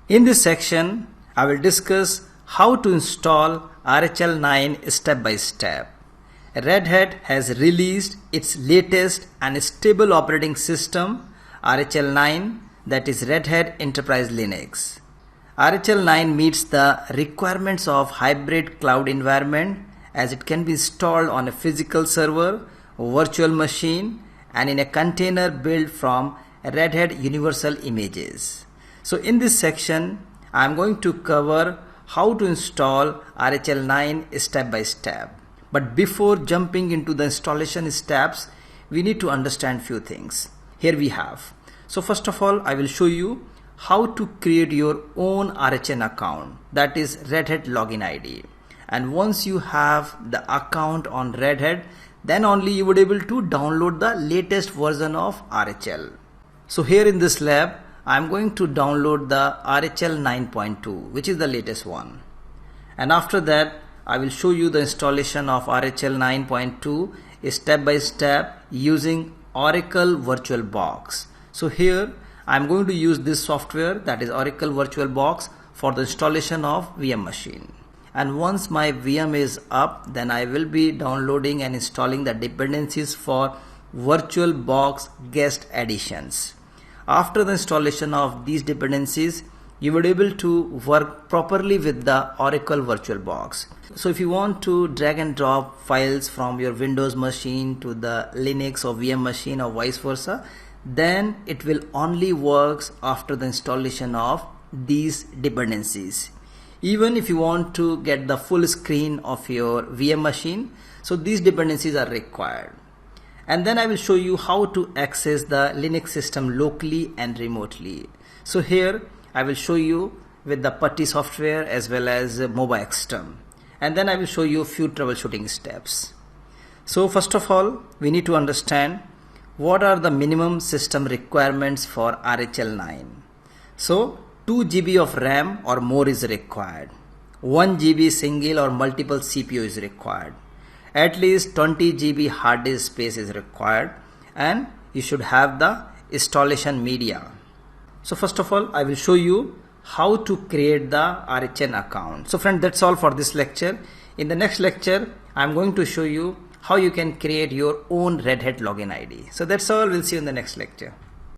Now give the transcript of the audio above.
In this section, I will discuss how to install RHEL 9 step by step. Red Hat has released its latest and stable operating system RHEL 9, that is Red Hat Enterprise Linux. RHEL 9 meets the requirements of hybrid cloud environment as it can be installed on a physical server, virtual machine, and in a container built from Red Hat Universal Images. So in this section, I am going to cover how to install RHEL 9 step by step. But before jumping into the installation steps, we need to understand few things. Here we have. So first of all, I will show you how to create your own RHEL account, that is Red Hat login ID. And once you have the account on Red Hat, then only you would be able to download the latest version of RHEL. So here in this lab, I am going to download the RHEL 9.2, which is the latest one. And after that, I will show you the installation of RHEL 9.2 step by step using Oracle VirtualBox. So here I am going to use this software, that is Oracle VirtualBox, for the installation of VM machine. And once my VM is up, then I will be downloading and installing the dependencies for VirtualBox guest editions. After the installation of these dependencies, you will be able to work properly with the Oracle VirtualBox. So if you want to drag and drop files from your Windows machine to the Linux or VM machine or vice versa, then it will only work after the installation of these dependencies. Even if you want to get the full screen of your VM machine, so these dependencies are required. And then I will show you how to access the Linux system locally and remotely. So here I will show you with the PuTTY software as well as MobaXterm. And then I will show you a few troubleshooting steps. So first of all, we need to understand what are the minimum system requirements for RHEL 9. So 2 GB of RAM or more is required. 1 GB single or multiple CPU is required. At least 20 GB hard disk space is required, and you should have the installation media. So first of all, I will show you how to create the RHEL account. So friend, that's all for this lecture. In the next lecture, I am going to show you how you can create your own Red Hat login ID. So that's all. We'll see you in the next lecture.